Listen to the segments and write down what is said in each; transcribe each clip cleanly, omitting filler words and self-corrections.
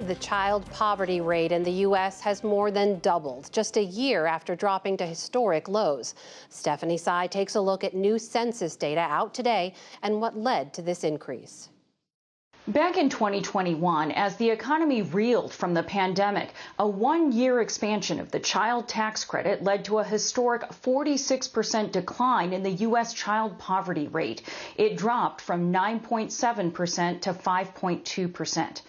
The child poverty rate in the U.S. has more than doubled just a year after dropping to historic lows. Stephanie Sy takes a look at new census data out today and what led to this increase. Back in 2021, as the economy reeled from the pandemic, a one-year expansion of the child tax credit led to a historic 46% decline in the U.S. child poverty rate. It dropped from 9.7% to 5.2%.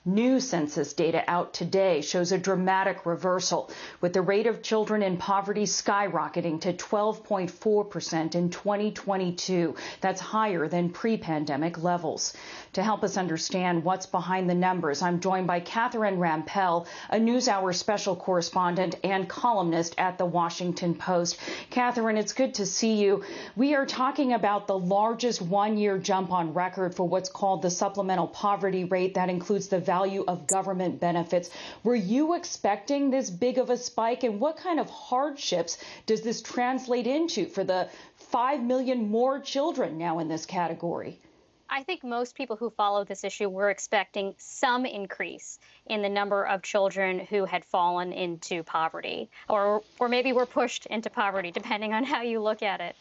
New census data out today shows a dramatic reversal, with the rate of children in poverty skyrocketing to 12.4% in 2022. That's higher than pre-pandemic levels. To help us understand what's behind the numbers, I'm joined by Catherine Rampell, a NewsHour special correspondent and columnist at The Washington Post. Catherine, it's good to see you. We are talking about the largest one-year jump on record for what's called the supplemental poverty rate. That includes the value of government benefits. Were you expecting this big of a spike, and what kind of hardships does this translate into for the 5 million more children now in this category? I think most people who follow this issue were expecting some increase in the number of children who had fallen into poverty, or maybe were pushed into poverty, depending on how you look at it.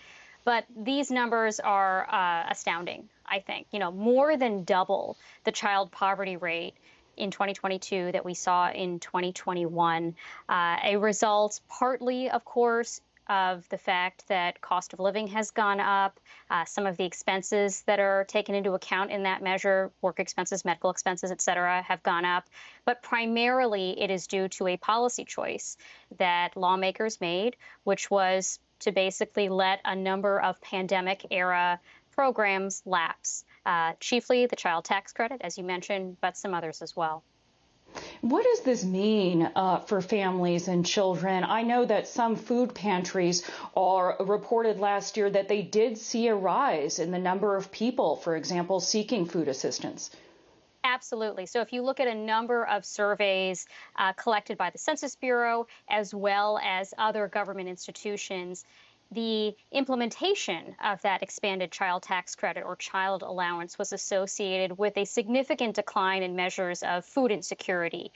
But these numbers are astounding, I think. You know, more than double the child poverty rate in 2022 that we saw in 2021. A result partly, of course, of the fact that cost of living has gone up. Some of the expenses that are taken into account in that measure, work expenses, medical expenses, et cetera, have gone up. But primarily it is due to a policy choice that lawmakers made, which was to basically let a number of pandemic-era programs lapse, chiefly the child tax credit, as you mentioned, but some others as well. What does this mean for families and children? I know that some food pantries reported last year that they did see a rise in the number of people, for example, seeking food assistance. Absolutely. So if you look at a number of surveys collected by the Census Bureau, as well as other government institutions, the implementation of that expanded child tax credit or child allowance was associated with a significant decline in measures of food insecurity,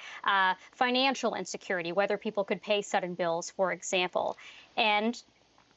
financial insecurity, whether people could pay sudden bills, for example. And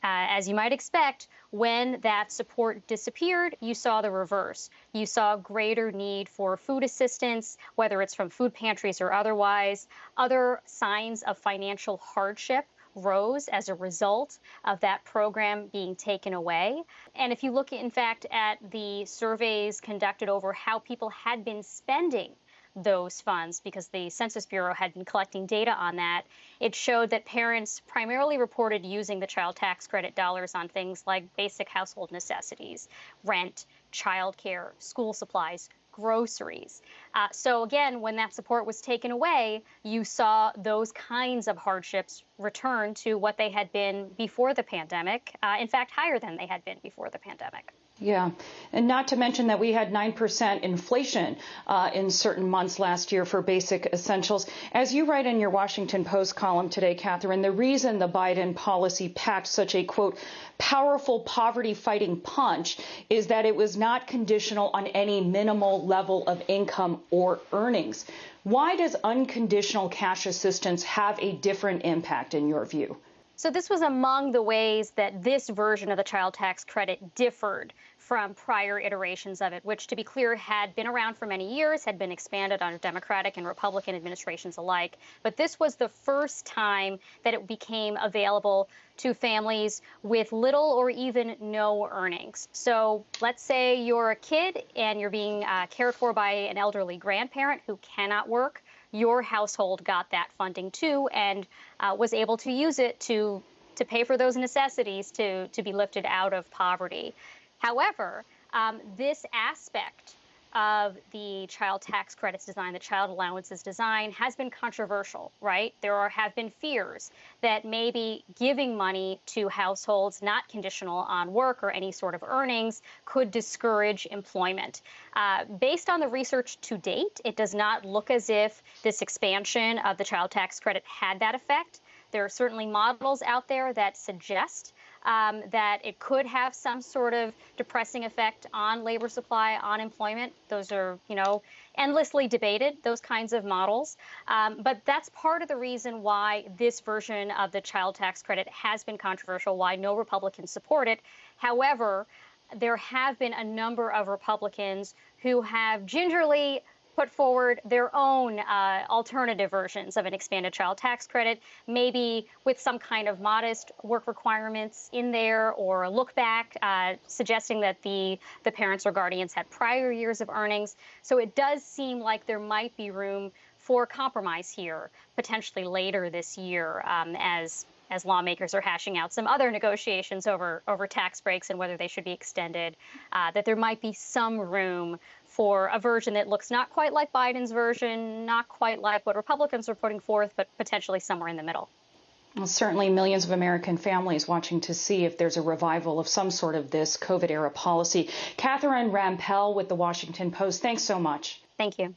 as you might expect, when that support disappeared, you saw the reverse. You saw greater need for food assistance, whether it's from food pantries or otherwise. Other signs of financial hardship rose as a result of that program being taken away. And if you look, in fact, at the surveys conducted over how people had been spending those funds, because the Census Bureau had been collecting data on that, it showed that parents primarily reported using the child tax credit dollars on things like basic household necessities, rent, childcare, school supplies, groceries. So again, when that support was taken away, you saw those kinds of hardships return to what they had been before the pandemic, in fact, higher than they had been before the pandemic. Yeah, and not to mention that we had 9% inflation in certain months last year for basic essentials. As you write in your Washington Post column today, Catherine, the reason the Biden policy packed such a, quote, powerful poverty-fighting punch is that it was not conditional on any minimal level of income or earnings. Why does unconditional cash assistance have a different impact in your view? So this was among the ways that this version of the child tax credit differed from prior iterations of it, which, to be clear, had been around for many years, had been expanded under Democratic and Republican administrations alike. But this was the first time that it became available to families with little or even no earnings. So let's say you're a kid and you're being cared for by an elderly grandparent who cannot work. Your household got that funding too and was able to use it to pay for those necessities to be lifted out of poverty. However, this aspect of the child tax credits design, the child allowances design, has been controversial, right? There have been fears that maybe giving money to households not conditional on work or any sort of earnings could discourage employment. Based on the research to date, it does not look as if this expansion of the child tax credit had that effect. There are certainly models out there that suggest that it could have some sort of depressing effect on labor supply, on employment. Those are, endlessly debated, those kinds of models. But that's part of the reason why this version of the child tax credit has been controversial, why no Republicans support it. However, there have been a number of Republicans who have gingerly put forward their own alternative versions of an expanded child tax credit, maybe with some kind of modest work requirements in there or a look back, suggesting that the parents or guardians had prior years of earnings. So it does seem like there might be room for compromise here, potentially later this year, as lawmakers are hashing out some other negotiations over tax breaks and whether they should be extended, that there might be some room for a version that looks not quite like Biden's version, not quite like what Republicans are putting forth, but potentially somewhere in the middle. Well, certainly millions of American families watching to see if there's a revival of some sort of this COVID-era policy. Catherine Rampell with The Washington Post, thanks so much. Thank you.